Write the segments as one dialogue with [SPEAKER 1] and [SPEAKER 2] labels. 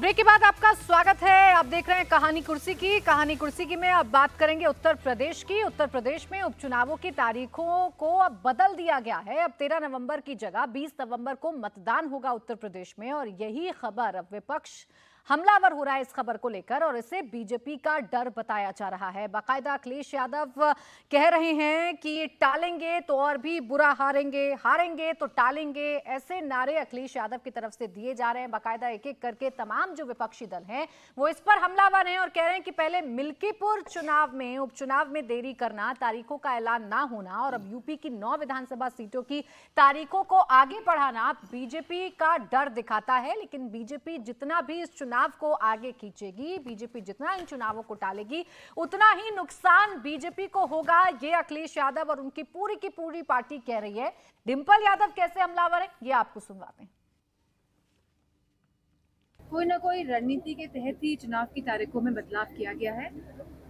[SPEAKER 1] Break के बाद आपका स्वागत है। आप देख रहे हैं कहानी कुर्सी की में अब बात करेंगे उत्तर प्रदेश की। उत्तर प्रदेश में उपचुनावों की तारीखों को अब बदल दिया गया है। अब 13 नवंबर की जगह 20 नवंबर को मतदान होगा उत्तर प्रदेश में, और यही खबर अब विपक्ष हमलावर हो रहा है इस खबर को लेकर, और इसे बीजेपी का डर बताया जा रहा है। बाकायदा अखिलेश यादव कह रहे हैं कि टालेंगे तो और भी बुरा हारेंगे, हारेंगे तो टालेंगे, ऐसे नारे अखिलेश यादव की तरफ से दिए जा रहे हैं। बाकायदा एक एक करके तमाम जो विपक्षी दल हैं वो इस पर हमलावर हैं और कह रहे हैं कि पहले मिल्कीपुर चुनाव में, उपचुनाव में देरी करना, तारीखों का ऐलान ना होना और अब यूपी की 9 विधानसभा सीटों की तारीखों को आगे बढ़ाना बीजेपी का डर दिखाता है। लेकिन बीजेपी जितना भी इस चुनाव को आगे खींचेगी, बीजेपी जितना इन चुनावों को टालेगी, उतना ही नुकसान बीजेपी को होगा, ये अखिलेश यादव और उनकी पूरी की पूरी पार्टी कह रही है। डिंपल यादव कैसे हमलावर है, ये आपको सुनवाते हैं।
[SPEAKER 2] कोई ना कोई रणनीति के तहत ही चुनाव की तारीखों में बदलाव किया गया है।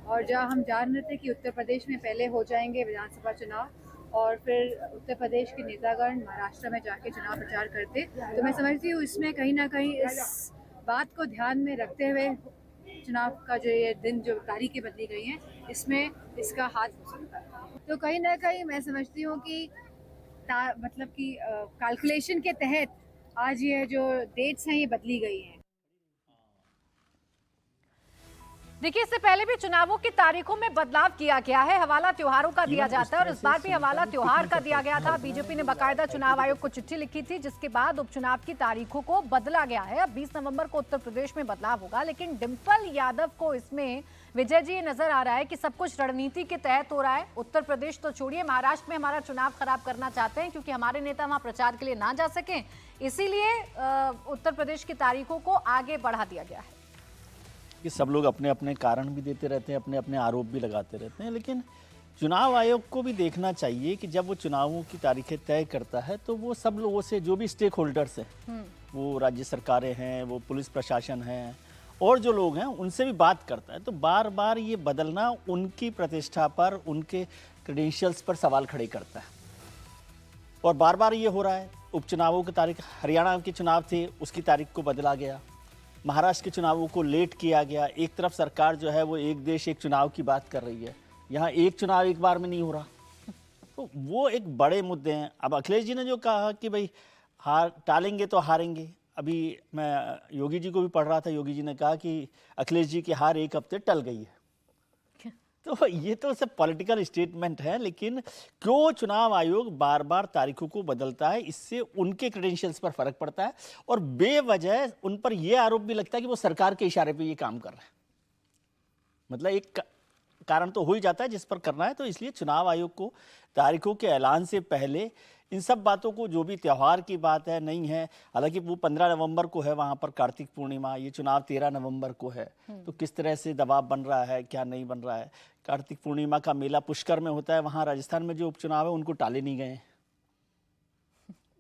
[SPEAKER 2] और जहां हम जान रहे थे कि उत्तर प्रदेश में पहले हो जाएंगे विधानसभा चुनाव और फिर उत्तर प्रदेश के नेतागण महाराष्ट्र में जाके चुनाव प्रचार करते, तो मैं समझती हूँ इसमें कहीं ना कहीं इस बात को ध्यान में रखते हुए चुनाव का जो ये दिन, जो तारीखें बदली गई हैं, इसमें इसका हाथ हो सकता है। तो कहीं ना कहीं मैं समझती हूँ कि मतलब कि कैलकुलेशन के तहत आज ये जो डेट्स हैं ये बदली गई हैं।
[SPEAKER 1] देखिए, इससे पहले भी चुनावों की तारीखों में बदलाव किया गया है। हवाला त्योहारों का दिया जाता है और इस बार भी हवाला त्योहार का दिया गया था। बीजेपी ने बाकायदा चुनाव आयोग को चिट्ठी लिखी थी, जिसके बाद उपचुनाव की तारीखों को बदला गया है। अब 20 नवंबर को उत्तर प्रदेश में बदलाव होगा, लेकिन डिंपल यादव को इसमें विजय जी नजर आ रहा है कि सब कुछ रणनीति के तहत हो रहा है। उत्तर प्रदेश तो छोड़िए, महाराष्ट्र में हमारा चुनाव खराब करना चाहते हैं क्योंकि हमारे नेता वहां प्रचार के लिए ना जा सकें, इसीलिए उत्तर प्रदेश की तारीखों को आगे बढ़ा दिया गया है।
[SPEAKER 3] कि सब लोग अपने अपने कारण भी देते रहते हैं, अपने अपने आरोप भी लगाते रहते हैं, लेकिन चुनाव आयोग को भी देखना चाहिए कि जब वो चुनावों की तारीखें तय करता है तो वो सब लोगों से, जो भी स्टेक होल्डर्स हैं, वो राज्य सरकारें हैं, वो पुलिस प्रशासन है और जो लोग हैं, उनसे भी बात करता है। तो बार बार ये बदलना उनकी प्रतिष्ठा पर, उनके क्रेडेंशियल्स पर सवाल खड़े करता है और बार बार ये हो रहा है। उपचुनावों की तारीख, हरियाणा के चुनाव थे उसकी तारीख को बदला गया, महाराष्ट्र के चुनावों को लेट किया गया। एक तरफ सरकार जो है वो एक देश एक चुनाव की बात कर रही है, यहाँ एक चुनाव एक बार में नहीं हो रहा, तो वो एक बड़े मुद्दे हैं। अब अखिलेश जी ने जो कहा कि भाई टालेंगे तो हारेंगे, अभी मैं योगी जी को भी पढ़ रहा था, योगी जी ने कहा कि अखिलेश जी की हार एक हफ्ते टल गई है। तो ये तो सब पॉलिटिकल स्टेटमेंट है, लेकिन क्यों चुनाव आयोग बार बार तारीखों को बदलता है, इससे उनके क्रेडेंशियल्स पर फर्क पड़ता है और बेवजह उन पर यह आरोप भी लगता है कि वो सरकार के इशारे पे ये काम कर रहे हैं। मतलब एक कारण तो हो ही जाता है जिस पर करना है, तो इसलिए चुनाव आयोग को तारीखों के ऐलान से पहले इन सब बातों को, जो भी त्यौहार की बात है नहीं है, हालांकि वो 15 नवंबर को है वहाँ पर कार्तिक पूर्णिमा, ये चुनाव 13 नवंबर को है, तो किस तरह से दबाव बन रहा है, क्या नहीं बन रहा है। कार्तिक पूर्णिमा का मेला पुष्कर में होता है, वहाँ राजस्थान में जो उपचुनाव है उनको टाले नहीं गए,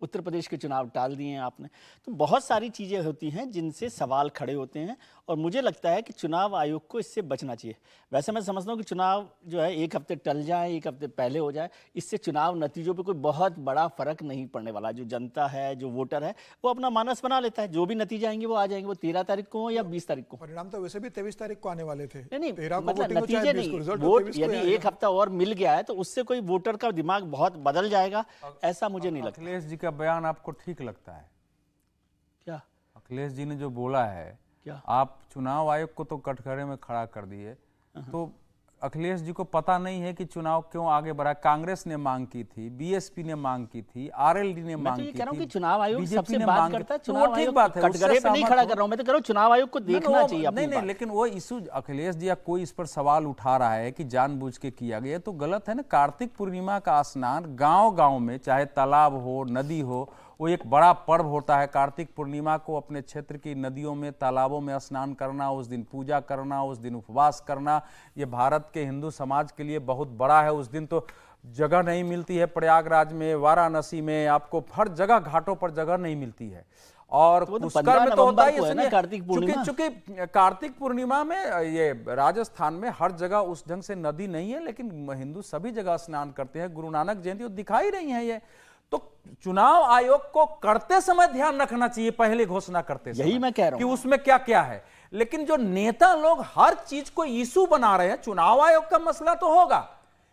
[SPEAKER 3] उत्तर प्रदेश के चुनाव टाल दिए हैं आपने। तो बहुत सारी चीज़ें होती हैं जिनसे सवाल खड़े होते हैं और मुझे लगता है कि चुनाव आयोग को इससे बचना चाहिए। वैसे मैं समझता हूँ कि चुनाव जो है एक हफ्ते टल जाए, एक हफ्ते पहले हो जाए, इससे चुनाव नतीजों पे कोई बहुत बड़ा फर्क नहीं पड़ने वाला। जो जनता है, जो वोटर है, वो अपना मानस बना लेता है, जो भी नतीजे आएंगे वो आ जाएंगे, वो 13 तारीख को हो या 20 तारीख को।
[SPEAKER 4] परिणाम तो वैसे भी 23 तारीख को आने वाले थे।
[SPEAKER 3] नहीं,
[SPEAKER 4] 13 को
[SPEAKER 3] मतलब
[SPEAKER 4] वोटिंग हो, चाहे
[SPEAKER 3] नतीजे
[SPEAKER 4] 20 को
[SPEAKER 3] नहीं,
[SPEAKER 4] रिजल्ट
[SPEAKER 3] वोट
[SPEAKER 4] 23 को
[SPEAKER 3] यदि
[SPEAKER 4] आएगा।
[SPEAKER 3] एक हफ्ता और मिल गया है तो उससे कोई वोटर का दिमाग बहुत बदल जाएगा, ऐसा मुझे नहीं लगता।
[SPEAKER 5] अखिलेश जी का बयान आपको ठीक लगता है
[SPEAKER 3] क्या
[SPEAKER 5] अखिलेश जी ने जो बोला है,
[SPEAKER 3] क्या
[SPEAKER 5] आप चुनाव आयोग को तो कटघरे में खड़ा कर दिए, तो अखिलेश जी को पता नहीं है कि चुनाव क्यों आगे बढ़ा। कांग्रेस ने मांग की थी, बीएसपी ने मांग की थी, आरएलडी ने मांग की थी।
[SPEAKER 3] मैं तो ये कह रहा हूं कि चुनाव आयोग
[SPEAKER 5] बीजेपी
[SPEAKER 3] सबसे
[SPEAKER 5] ने
[SPEAKER 3] बात
[SPEAKER 5] मांग
[SPEAKER 3] करता है,
[SPEAKER 5] की।
[SPEAKER 3] चुनाव
[SPEAKER 5] तो ठीक
[SPEAKER 3] आयोग
[SPEAKER 5] बात है,
[SPEAKER 3] कटघरे पे नहीं खड़ा कर रहा हूं, मैं तो कह रहा हूं चुनाव आयोग को देखना चाहिए अपनी
[SPEAKER 5] नहीं,
[SPEAKER 3] बात।
[SPEAKER 5] लेकिन वो इशू अखिलेश जी या कोई इस पर सवाल उठा रहा है कि जानबूझ के किया गया, तो गलत है ना। कार्तिक पूर्णिमा का स्नान गांव गांव में, चाहे तालाब हो, नदी हो, वो एक बड़ा पर्व होता है। कार्तिक पूर्णिमा को अपने क्षेत्र की नदियों में, तालाबों में स्नान करना, उस दिन पूजा करना, उस दिन उपवास करना, ये भारत के हिंदू समाज के लिए बहुत बड़ा है। उस दिन तो जगह नहीं मिलती है, प्रयागराज में, वाराणसी में, आपको हर जगह घाटों पर जगह नहीं मिलती है। और
[SPEAKER 3] तो
[SPEAKER 5] पुष्कर में तो होता ही
[SPEAKER 3] है कार्तिक पूर्णिमा।
[SPEAKER 5] चूंकि कार्तिक पूर्णिमा में ये राजस्थान में हर जगह उस ढंग से नदी नहीं है, लेकिन हिंदू सभी जगह स्नान करते हैं। गुरु नानक जयंती दिखाई रही है ये, तो चुनाव आयोग को करते समय ध्यान रखना चाहिए, पहले घोषणा करते समय
[SPEAKER 3] यही मैं कह रहा हूं
[SPEAKER 5] कि उसमें क्या क्या है। लेकिन जो नेता लोग हर चीज को इशू बना रहे हैं, चुनाव आयोग का मसला तो होगा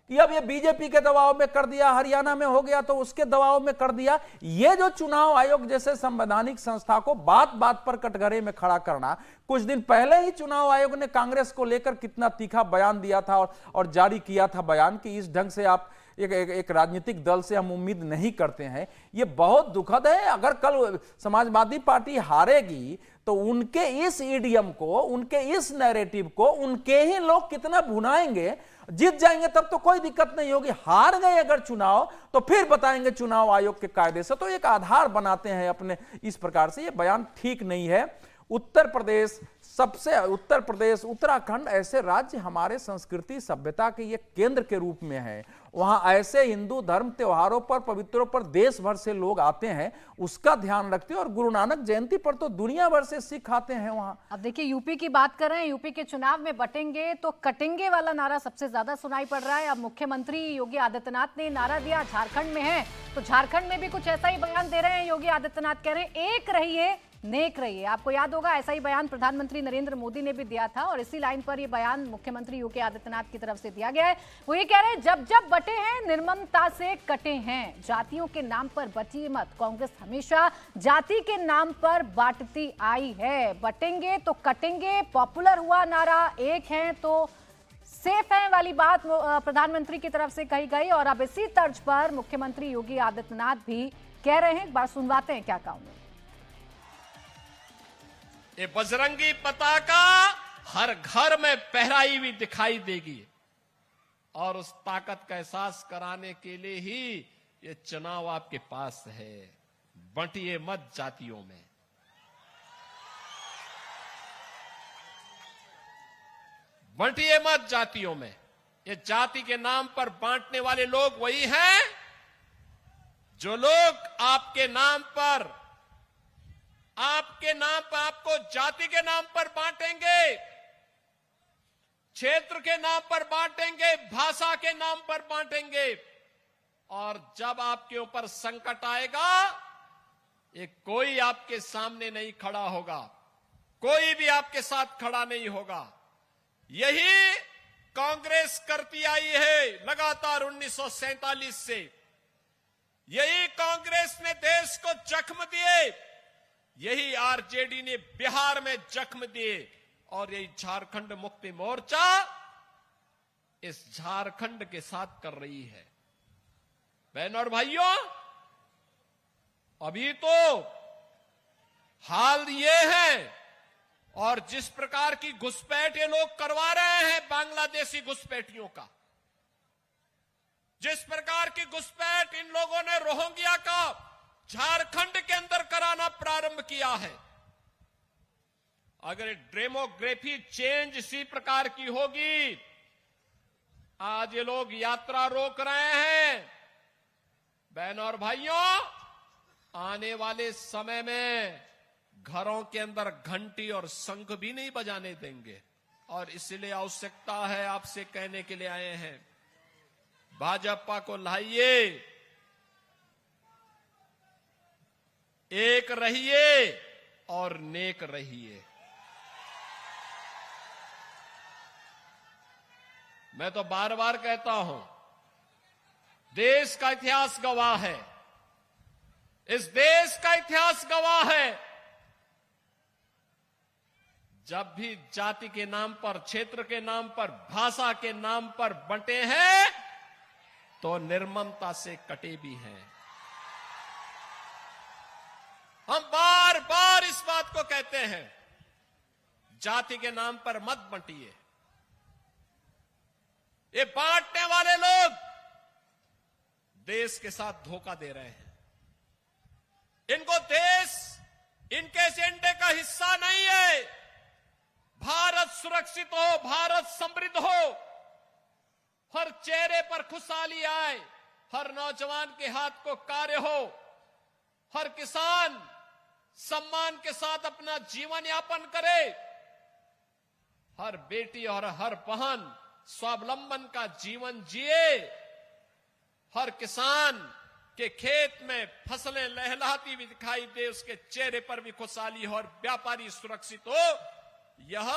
[SPEAKER 5] कि अब ये बीजेपी के दबाव में कर दिया, हरियाणा में हो गया तो उसके दबाव में कर दिया। ये जो चुनाव आयोग जैसे संवैधानिक संस्था को बात बात पर कटघरे में खड़ा करना, कुछ दिन पहले ही चुनाव आयोग ने कांग्रेस को लेकर कितना तीखा बयान दिया था और जारी किया था बयान कि इस ढंग से आप एक राजनीतिक दल से हम उम्मीद नहीं करते हैं। ये बहुत दुखद है। अगर कल समाजवादी पार्टी हारेगी तो उनके इस ईडीएम को, उनके इस नैरेटिव को उनके ही लोग कितना भुनाएंगे। जीत जाएंगे तब तो कोई दिक्कत नहीं होगी, हार गए अगर चुनाव तो फिर बताएंगे चुनाव आयोग के कायदे से। तो एक आधार बनाते हैं अपने इस प्रकार से, ये बयान ठीक नहीं है। उत्तर प्रदेश उत्तराखंड ऐसे राज्य हमारे संस्कृति सभ्यता के ये केंद्र के रूप में है। वहां ऐसे हिंदू धर्म त्योहारों पर, पवित्रों पर देश भर से लोग आते हैं, उसका ध्यान रखते हैं। और गुरु नानक जयंती पर तो दुनिया भर से सिख आते हैं वहां।
[SPEAKER 1] अब देखिए यूपी की बात कर रहे हैं, यूपी के चुनाव में बटेंगे तो कटेंगे वाला नारा सबसे ज्यादा सुनाई पड़ रहा है। अब मुख्यमंत्री योगी आदित्यनाथ ने नारा दिया, झारखंड में है तो झारखंड में भी कुछ ऐसा ही बयान दे रहे हैं। योगी आदित्यनाथ कह रहे हैं एक रहिए नेक रहिए। आपको याद होगा ऐसा ही बयान प्रधानमंत्री नरेंद्र मोदी ने भी दिया था और इसी लाइन पर यह बयान मुख्यमंत्री योगी आदित्यनाथ की तरफ से दिया गया है। वो ये कह रहे हैं जब जब बटे हैं निर्ममता से कटे हैं, जातियों के नाम पर बटी मत। कांग्रेस हमेशा जाति के नाम पर बांटती आई है। बटेंगे तो कटेंगे पॉपुलर हुआ नारा, एक हैं तो सेफ है वाली बात प्रधानमंत्री की तरफ से कही गई। और अब इसी तर्ज पर मुख्यमंत्री योगी आदित्यनाथ भी कह रहे हैं। एक बार सुनवाते हैं क्या कहा उन्होंने।
[SPEAKER 6] ये बजरंगी पताका हर घर में फहराई हुई दिखाई देगी और उस ताकत का एहसास कराने के लिए ही ये चुनाव आपके पास है। बंटिए मत जातियों में, बंटिए मत जातियों में। ये जाति के नाम पर बांटने वाले लोग वही हैं जो लोग आपके नाम पर आपको जाति के नाम पर बांटेंगे, क्षेत्र के नाम पर बांटेंगे, भाषा के नाम पर बांटेंगे। और जब आपके ऊपर संकट आएगा, ये कोई आपके सामने नहीं खड़ा होगा, कोई भी आपके साथ खड़ा नहीं होगा। यही कांग्रेस करती आई है लगातार 1947 से। यही कांग्रेस ने देश को जख्म दिए, यही आरजेडी ने बिहार में जख्म दिए और यही झारखंड मुक्ति मोर्चा इस झारखंड के साथ कर रही है। बहनों और भाइयों, अभी तो हाल ये है और जिस प्रकार की घुसपैठ ये लोग करवा रहे हैं बांग्लादेशी घुसपैठियों का, जिस प्रकार की घुसपैठ इन लोगों ने रोहिंग्या का झारखंड के अंदर कराना प्रारंभ किया है, अगर डेमोग्राफी चेंज इसी प्रकार की होगी, आज ये लोग यात्रा रोक रहे हैं। बहनों और भाइयों, आने वाले समय में घरों के अंदर घंटी और शंख भी नहीं बजाने देंगे। और इसलिए आवश्यकता है, आपसे कहने के लिए आए हैं, भाजपा को लाइए, एक रहिए और नेक रहिए। मैं तो बार बार कहता हूं, देश का इतिहास गवाह है, इस देश का इतिहास गवाह है, जब भी जाति के नाम पर, क्षेत्र के नाम पर, भाषा के नाम पर बंटे हैं तो निर्ममता से कटे भी हैं। हम बार बार इस बात को कहते हैं, जाति के नाम पर मत बंटिए। ये बांटने वाले लोग देश के साथ धोखा दे रहे हैं। इनको देश इनके एजेंडे का हिस्सा नहीं है। भारत सुरक्षित हो, भारत समृद्ध हो, हर चेहरे पर खुशहाली आए, हर नौजवान के हाथ को कार्य हो, हर किसान सम्मान के साथ अपना जीवन यापन करे, हर बेटी और हर बहन स्वावलंबन का जीवन जिए, हर किसान कि खेत में फसलें लहलहाती हुई दिखाई दे, उसके चेहरे पर भी खुशहाली हो और व्यापारी सुरक्षित हो, यह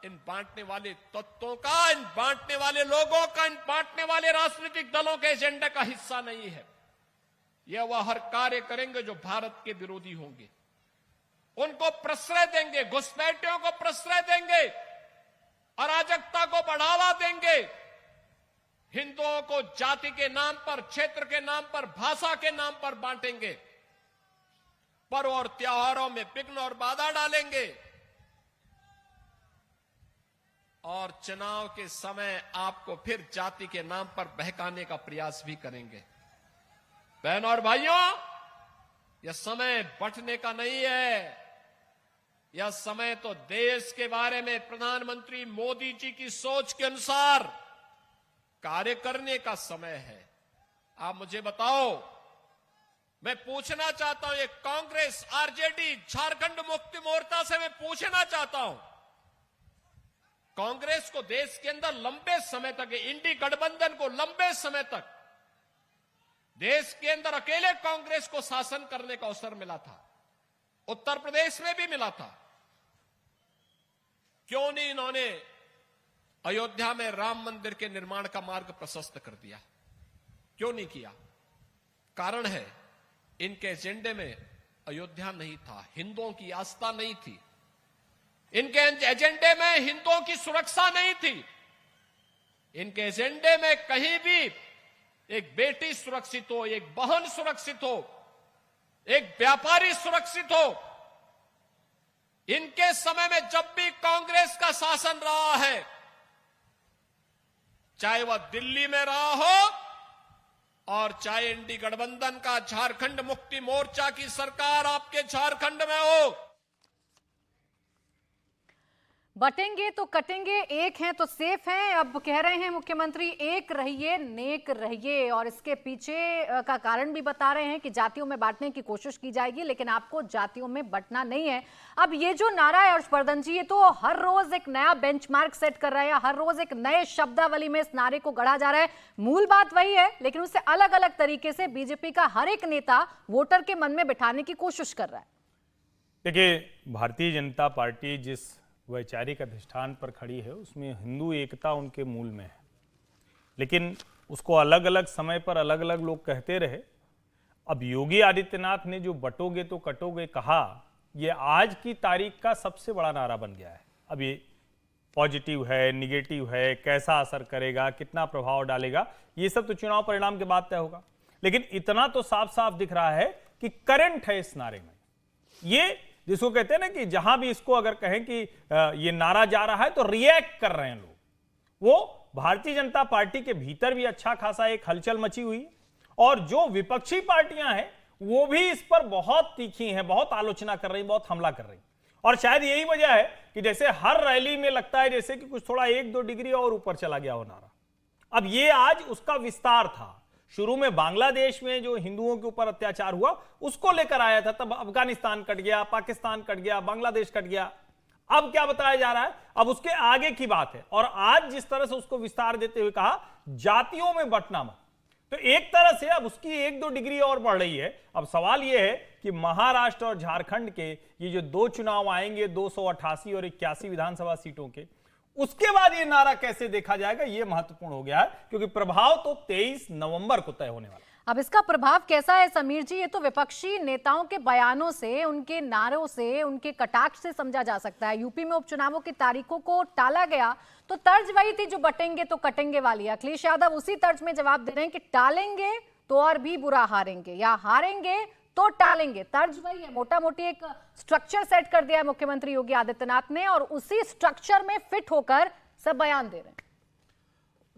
[SPEAKER 6] इन बांटने वाले तत्वों का, इन बांटने वाले लोगों का, इन बांटने वाले राजनीतिक दलों के एजेंडे का हिस्सा नहीं है। यह वह हर कार्य करेंगे जो भारत के विरोधी होंगे, उनको प्रश्रय देंगे, घुसपैठियों को प्रश्रय देंगे, अराजकता को बढ़ावा देंगे, हिंदुओं को जाति के नाम पर, क्षेत्र के नाम पर, भाषा के नाम पर बांटेंगे, पर्व और त्योहारों में विघ्न और बाधा डालेंगे और चुनाव के समय आपको फिर जाति के नाम पर बहकाने का प्रयास भी करेंगे। बहनों और भाइयों, यह समय बंटने का नहीं है, यह समय तो देश के बारे में प्रधानमंत्री मोदी जी की सोच के अनुसार कार्य करने का समय है। आप मुझे बताओ, मैं पूछना चाहता हूं, ये कांग्रेस, आरजेडी, झारखंड मुक्ति मोर्चा से मैं पूछना चाहता हूं, कांग्रेस को देश के अंदर लंबे समय तक, इंडी गठबंधन को लंबे समय तक देश के अंदर अकेले कांग्रेस को शासन करने का अवसर मिला था, उत्तर प्रदेश में भी मिला था। क्यों नहीं इन्होंने अयोध्या में राम मंदिर के निर्माण का मार्ग प्रशस्त कर दिया? क्यों नहीं किया? कारण है, इनके एजेंडे में अयोध्या नहीं था, हिंदुओं की आस्था नहीं थी, इनके एजेंडे में हिंदुओं की सुरक्षा नहीं थी, इनके एजेंडे में कहीं भी एक बेटी सुरक्षित हो, एक बहन सुरक्षित हो, एक व्यापारी सुरक्षित हो। इनके समय में जब भी कांग्रेस का शासन रहा है, चाहे वह दिल्ली में रहा हो और चाहे इंडी गठबंधन का झारखंड मुक्ति मोर्चा की सरकार आपके झारखंड में हो,
[SPEAKER 1] बटेंगे तो कटेंगे, एक हैं तो सेफ हैं। अब कह रहे हैं मुख्यमंत्री, एक रहिए नेक रहिए, और इसके पीछे का कारण भी बता रहे हैं कि जातियों में बांटने की कोशिश की जाएगी, लेकिन आपको जातियों में बंटना नहीं है। अब ये जो नारा है हर्षवर्धन जी, ये तो हर रोज एक नया बेंचमार्क सेट कर रहा है, हर रोज एक नए शब्दावली में इस नारे को गढ़ा जा रहा है। मूल बात वही है, लेकिन उससे अलग अलग तरीके से बीजेपी का हर एक नेता वोटर के मन में बिठाने की कोशिश कर रहा है।
[SPEAKER 7] देखिए, भारतीय जनता पार्टी जिस वैचारिक अधिष्ठान पर खड़ी है, उसमें हिंदू एकता उनके मूल में है, लेकिन उसको अलग अलग समय पर अलग अलग लोग कहते रहे। अब योगी आदित्यनाथ ने जो बटोगे तो कटोगे कहा, ये आज की तारीख का सबसे बड़ा नारा बन गया है। अब ये पॉजिटिव है, निगेटिव है, कैसा असर करेगा, कितना प्रभाव डालेगा, ये सब तो चुनाव परिणाम के बाद तय होगा, लेकिन इतना तो साफ साफ दिख रहा है कि करंट है इस नारे में। ये जिसको कहते हैं ना कि जहां भी इसको अगर कहें कि ये नारा जा रहा है तो रिएक्ट कर रहे हैं लोग, वो भारतीय जनता पार्टी के भीतर भी अच्छा खासा एक हलचल मची हुई है, और जो विपक्षी पार्टियां हैं वो भी इस पर बहुत तीखी हैं, बहुत आलोचना कर रही, बहुत हमला कर रही। और शायद यही वजह है कि जैसे हर रैली में लगता है जैसे कि कुछ थोड़ा 1-2 डिग्री और ऊपर चला गया हो नारा। अब ये आज उसका विस्तार था। शुरू में बांग्लादेश में जो हिंदुओं के ऊपर अत्याचार हुआ उसको लेकर आया था, तब अफगानिस्तान कट गया, पाकिस्तान कट गया, बांग्लादेश कट गया। अब क्या बताया जा रहा है, अब उसके आगे की बात है। और आज जिस तरह से उसको विस्तार देते हुए कहा जातियों में बंटना मत, तो एक तरह से अब उसकी 1-2 डिग्री और बढ़ रही है। अब सवाल यह है कि महाराष्ट्र और झारखंड के ये जो 2 चुनाव आएंगे, 288 और 81 विधानसभा सीटों के, उसके बाद ये नारा कैसे देखा जाएगा, ये महत्वपूर्ण हो गया है, क्योंकि प्रभाव तो 23 नवंबर को तय होने वाला है।
[SPEAKER 1] अब इसका प्रभाव कैसा है समीर जी, ये तो विपक्षी नेताओं के बयानों से, उनके नारों से, उनके कटाक्ष से समझा जा सकता है। यूपी में उपचुनावों की तारीखों को टाला गया तो तर्ज वही थी जो बटेंगे तो कटेंगे वाली। अखिलेश यादव उसी तर्ज में जवाब दे रहे हैं कि टालेंगे तो और भी बुरा हारेंगे, या हारेंगे तो टालेंगे। तर्ज वही है, मोटा मोटी एक स्ट्रक्चर सेट कर दिया है मुख्यमंत्री योगी आदित्यनाथ ने, और उसी स्ट्रक्चर में फिट होकर सब बयान दे रहे हैं।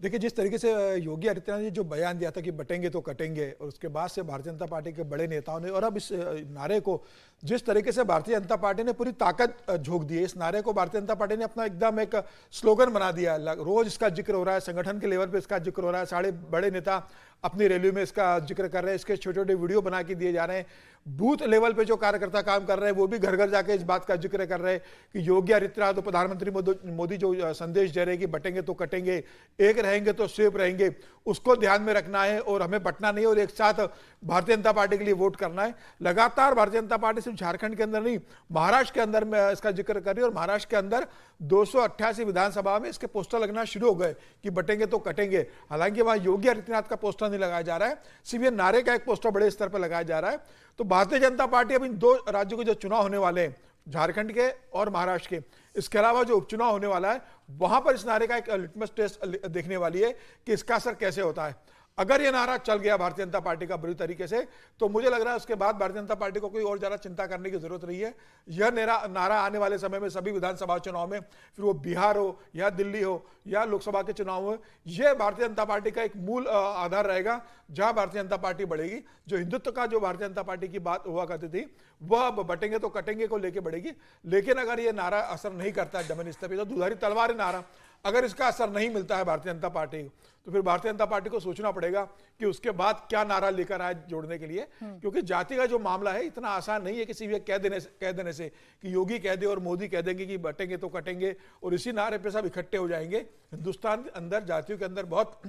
[SPEAKER 4] देखिए, जिस तरीके से योगी आदित्यनाथ ने जो बयान दिया था कि बटेंगे तो कटेंगे, और उसके बाद से भारतीय जनता पार्टी के बड़े नेताओं ने, और अब इस नारे को जिस तरीके से भारतीय जनता पार्टी ने पूरी ताकत झोंक दी है, इस नारे को भारतीय जनता पार्टी ने अपना एकदम एक स्लोगन बना दिया। रोज इसका जिक्र हो रहा है, संगठन के लेवल पे इसका जिक्र हो रहा है, सारे बड़े नेता अपनी रैली में इसका जिक्र कर रहे हैं, इसके छोटे छोटे वीडियो बना के दिए जा रहे हैं। बूथ लेवल पे जो कार्यकर्ता काम कर रहे हैं वो भी घर घर जाके इस बात का जिक्र कर रहे हैं कि योगी आदित्यनाथ, प्रधानमंत्री मोदी जो संदेश दे रहे हैं कि बटेंगे तो कटेंगे, एक रहेंगे तो सेफ रहेंगे, उसको ध्यान में रखना है और हमें बटना नहीं और एक साथ भारतीय जनता पार्टी के लिए वोट करना है। लगातार भारतीय जनता पार्टी सिर्फ झारखंड के अंदर नहीं, महाराष्ट्र के अंदर में इसका जिक्र कर रही है और महाराष्ट्र के अंदर 288 विधानसभा में इसके पोस्टर लगना शुरू हो गए कि बटेंगे तो कटेंगे। हालांकि वहां योगी आदित्यनाथ का पोस्टर नहीं लगाया जा रहा है, सिर्फ ये नारे का एक पोस्टर बड़े स्तर पर लगाया जा रहा है। तो भारतीय जनता पार्टी अब इन दो राज्यों के जो चुनाव होने वाले हैं, झारखंड के और महाराष्ट्र के, इसके अलावा जो उपचुनाव होने वाला है, वहां पर इस नारे का एक लिटमस टेस्ट देखने वाली है कि इसका असर कैसे होता है। अगर ये नारा चल गया भारतीय जनता पार्टी का बुरी तरीके से, तो मुझे लग रहा है उसके बाद भारतीय जनता पार्टी को कोई और ज्यादा चिंता करने की जरूरत नहीं है। यह नारा आने वाले समय में सभी विधानसभा चुनाव में, फिर वो बिहार हो या दिल्ली हो या लोकसभा के चुनाव हो, यह भारतीय जनता पार्टी का एक मूल आधार रहेगा जहां भारतीय जनता पार्टी बढ़ेगी। जो हिंदुत्व का जो भारतीय जनता पार्टी की बात हुआ करती थी, वह अब बटेंगे तो कटेंगे को लेकर बढ़ेगी। लेकिन अगर ये नारा असर नहीं करता है जमीन स्तर पर, तो दुधारी तलवार है नारा, अगर इसका असर नहीं मिलता है भारतीय जनता पार्टी को, तो फिर भारतीय जनता पार्टी को सोचना पड़ेगा कि उसके बाद क्या नारा लेकर आए जोड़ने के लिए। क्योंकि जाति का जो मामला है इतना आसान नहीं है किसी भी कह देने से कि योगी कह दे और मोदी कह देंगे कि बटेंगे तो कटेंगे और इसी नारे पे सब इकट्ठे हो जाएंगे। हिंदुस्तान के अंदर जातियों के अंदर बहुत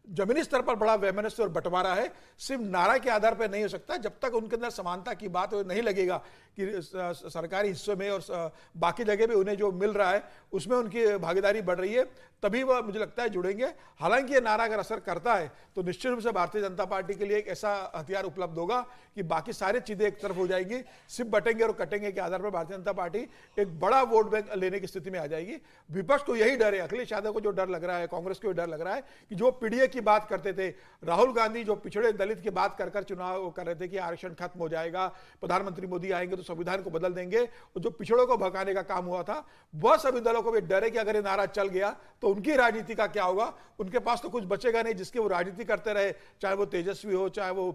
[SPEAKER 4] जमीनी स्तर पर बड़ा वैमनस्य और बंटवारा है, सिर्फ नारा के आधार पर नहीं हो सकता। जब तक उनके अंदर समानता की बात नहीं लगेगा कि सरकारी हिस्सों में और बाकी जगह भी उन्हें जो मिल रहा है उसमें उनकी भागीदारी बढ़ रही है, तभी वह मुझे लगता है जुड़ेंगे। हालांकि ये नारा अगर असर करता है तो निश्चित रूप से भारतीय जनता पार्टी के लिए एक ऐसा हथियार उपलब्ध होगा कि बाकी सारी चीजें एक तरफ हो जाएंगी। सिर्फ बटेंगे और कटेंगे के आधार पर भारतीय जनता पार्टी एक बड़ा वोट बैंक लेने की स्थिति में आ जाएगी। विपक्ष को यही डर है, अखिलेश यादव को जो डर लग रहा है, कांग्रेस को डर लग रहा है कि जो पीडीए की बात करते थे, राहुल गांधी जो पिछड़े दलित की बात कर चुनाव कर रहे थे कि आरक्षण खत्म हो जाएगा, प्रधानमंत्री मोदी आएंगे तो संविधान को बदल देंगे, और जो पिछड़ों को भगाने का काम हुआ था, वह सभी दलों को भी डर है कि अगर ये नारा चल गया तो उनकी राजनीति का क्या होगा। उनके पास तो कुछ बचेगा नहीं जिसके वो राजनीति करते रहे, चाहे वो तेजस्वी हो, चाहे वो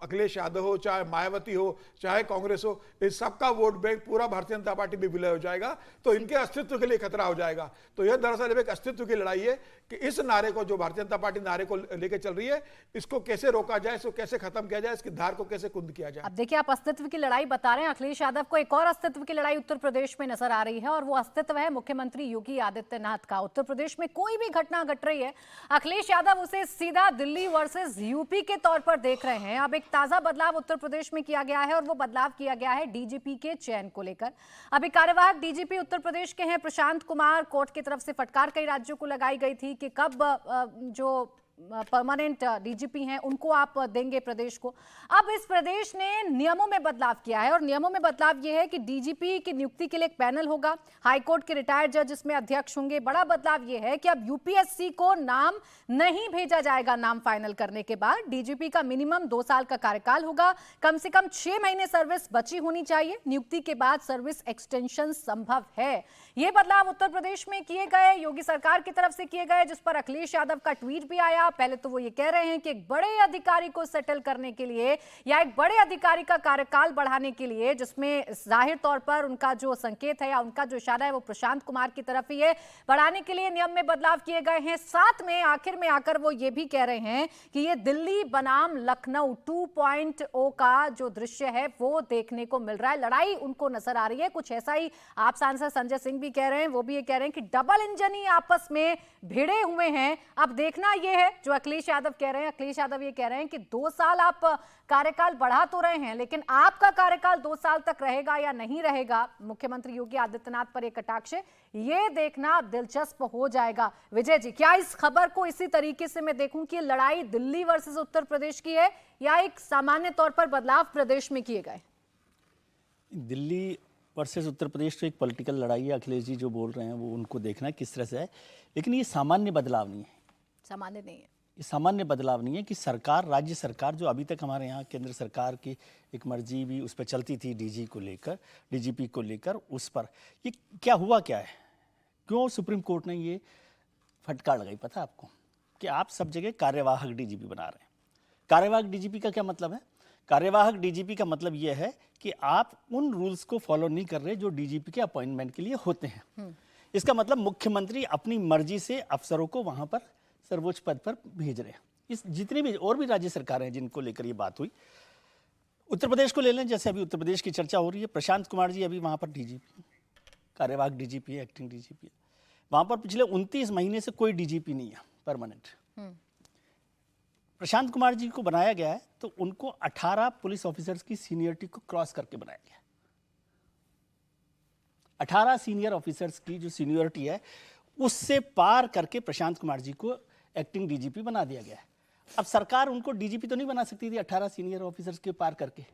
[SPEAKER 4] अखिलेश यादव हो, चाहे मायावती हो, चाहे कांग्रेस हो, इस सबका वोट बैंक पूरा भारतीय जनता पार्टी में विलय हो जाएगा। तो इनके अस्तित्व के लिए खतरा हो जाएगा। तो यह दरअसल एक अस्तित्व की लड़ाई है कि इस नारे को, जो भारतीय जनता पार्टी नारे को लेकर चल रही है, इसको कैसे रोका जाए, इसको कैसे खत्म किया जाए, इसकी धार को कैसे कुंद किया जाए।
[SPEAKER 1] अब देखिए, आप अस्तित्व की लड़ाई बता रहे हैं, अखिलेश यादव को एक और अस्तित्व की लड़ाई उत्तर प्रदेश में नजर आ रही है और वो अस्तित्व है मुख्यमंत्री योगी आदित्यनाथ का। उत्तर प्रदेश में कोई भी घटना घट रही है, अखिलेश यादव उसे सीधा दिल्ली वर्सेस यूपी के तौर पर देख रहे हैं। अब एक ताजा बदलाव उत्तर प्रदेश में किया गया है और वो बदलाव किया गया है डीजीपी के चयन को लेकर। अभी कार्यवाहक डीजीपी उत्तर प्रदेश के हैं प्रशांत कुमार। कोर्ट की तरफ से फटकार कई राज्यों को लगाई गई थी कि कब जो परमानेंट डीजीपी हैं उनको आप देंगे प्रदेश को। अब इस प्रदेश ने नियमों में बदलाव किया है और नियमों में बदलाव यह है कि डीजीपी की नियुक्ति के लिए एक पैनल होगा, हाईकोर्ट के रिटायर्ड जज इसमें अध्यक्ष होंगे। बड़ा बदलाव यह है कि अब यूपीएससी को नाम नहीं भेजा जाएगा। नाम फाइनल करने के बाद डीजीपी का मिनिमम 2 साल का कार्यकाल होगा, कम से कम 6 महीने सर्विस बची होनी चाहिए। नियुक्ति के बाद सर्विस एक्सटेंशन संभव है। ये बदलाव उत्तर प्रदेश में किए गए, योगी सरकार की तरफ से किए गए, जिस पर अखिलेश यादव का ट्वीट भी आया। पहले तो वो ये कह रहे हैं कि एक बड़े अधिकारी को सेटल करने के लिए या एक बड़े अधिकारी का कार्यकाल बढ़ाने के लिए, जिसमें जाहिर तौर पर उनका जो संकेत है या उनका जो इशारा है वो प्रशांत कुमार की तरफ ही है, बढ़ाने के लिए नियम में बदलाव किए गए हैं। साथ में आखिर में आकर वो ये भी कह रहे हैं कि ये दिल्ली बनाम लखनऊ 2.0 का जो दृश्य है वो देखने को मिल रहा है। लड़ाई उनको नजर आ रही है, कुछ ऐसा ही आप सांसद संजय सिंह भी कह रहे हैं। वो भी ये कह रहे हैं कि डबल इंजन ही आपस में भिड़े हुए हैं। अब देखना यह है जो अखिलेश यादव कह रहे हैं। अखिलेश यादव ये कह रहे हैं कि 2 साल आप कार्यकाल बढ़ा तो रहे हैं, लेकिन आपका कार्यकाल 2 साल तक रहेगा या नहीं रहेगा, मुख्यमंत्री योगी आदित्यनाथ पर एक कटाक्ष, ये देखना दिलचस्प हो जाएगा। विजय जी, क्या इस खबर को इसी तरीके से मैं देखूं कि लड़ाई दिल्ली वर्सेस उत्तर प्रदेश की है या एक सामान्य तौर पर बदलाव प्रदेश में किए गए?
[SPEAKER 3] दिल्ली वर्सेस उत्तर प्रदेश तो एक पॉलिटिकल लड़ाई है। अखिलेश जी जो बोल रहे हैं वो उनको देखना किस तरह से है, लेकिन ये सामान्य बदलाव नहीं है।
[SPEAKER 1] सामान्य नहीं है,
[SPEAKER 3] ये सामान्य बदलाव नहीं है कि सरकार, राज्य सरकार जो अभी तक हमारे यहाँ केंद्र सरकार की एक मर्जी भी उस पर चलती थी, डीजीपी को लेकर, उस पर ये क्या हुआ, क्या है, क्यों सुप्रीम कोर्ट ने ये फटकार लगाई? पता है आपको कि आप सब जगह कार्यवाहक डीजीपी बना रहे हैं। कार्यवाहक डीजीपी का क्या मतलब है? कार्यवाहक डीजीपी का मतलब यह है कि आप उन रूल्स को फॉलो नहीं कर रहे जो डीजीपी के अपॉइंटमेंट के लिए होते हैं। इसका मतलब मुख्यमंत्री अपनी मर्जी से अफसरों को वहां पर सर्वोच्च पद पर भेज रहे हैं। इस जितने भी और भी राज्य सरकारें हैं जिनको लेकर ये बात हुई, उत्तर प्रदेश को ले लें, जैसे अभी उत्तर प्रदेश की चर्चा हो रही है। प्रशांत कुमार जी अभी वहाँ पर डीजीपी, कार्यवाहक डीजीपी है, एक्टिंग डीजीपी है। वहाँ पर पिछले 29 महीने से कोई डीजीपी नहीं है परमानेंट। प्रशांत कुमार जी को बनाया गया है तो उनको 18 पुलिस ऑफिसर्स की सीनियरिटी को क्रॉस करके बनाया गया है। 18 सीनियर ऑफिसर्स की जो सीनियरिटी है उससे पार करके प्रशांत कुमार जी को एक्टिंग डीजीपी बना दिया गया है। अब सरकार उनको डीजीपी तो नहीं बना सकती थी 18 सीनियर ऑफिसर्स के पार करके,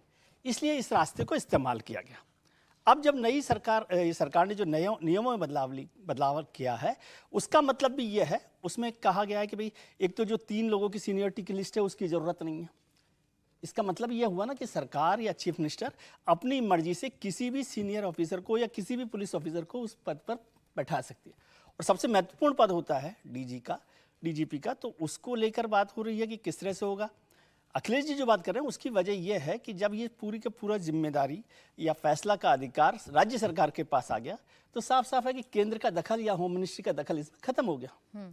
[SPEAKER 3] इसलिए इस रास्ते को इस्तेमाल किया गया। अब जब नई सरकार ने जो नए नियमों में बदलाव किया है, उसका मतलब भी ये है, उसमें कहा गया है कि भाई एक तो जो 3 लोगों की सीनियरिटी की लिस्ट है उसकी ज़रूरत नहीं है। इसका मतलब ये हुआ ना कि सरकार या चीफ मिनिस्टर अपनी मर्जी से किसी भी सीनियर ऑफिसर को या किसी भी पुलिस ऑफिसर को उस पद पर बैठा सकती है। और सबसे महत्वपूर्ण पद होता है डीजीपी का, तो उसको लेकर बात हो रही है कि किस तरह से होगा। अखिलेश जी जो बात कर रहे हैं उसकी वजह यह है कि जब ये पूरी का पूरा जिम्मेदारी या फैसला का अधिकार राज्य सरकार के पास आ गया तो साफ साफ है कि केंद्र का दखल या होम मिनिस्ट्री का दखल इसमें खत्म हो गया।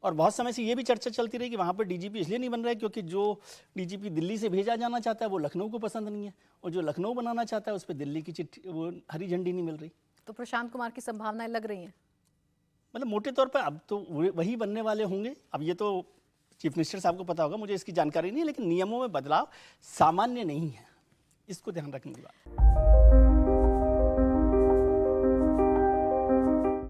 [SPEAKER 3] और बहुत समय से ये भी चर्चा चलती रही कि वहाँ पर डीजीपी इसलिए नहीं बन रहा है क्योंकि जो डीजीपी दिल्ली से भेजा जाना चाहता है वो लखनऊ को पसंद नहीं है, और जो लखनऊ बनाना चाहता है उस पर दिल्ली की चिट्ठी, वो हरी झंडी नहीं मिल रही।
[SPEAKER 1] तो प्रशांत कुमार की संभावनाएं लग रही हैं,
[SPEAKER 3] मतलब मोटे तौर पर अब तो वही बनने वाले होंगे। अब ये तो चीफ मिनिस्टर साहब को पता होगा, मुझे इसकी जानकारी नहीं है, लेकिन नियमों में बदलाव सामान्य नहीं है, इसको ध्यान रखने की बात।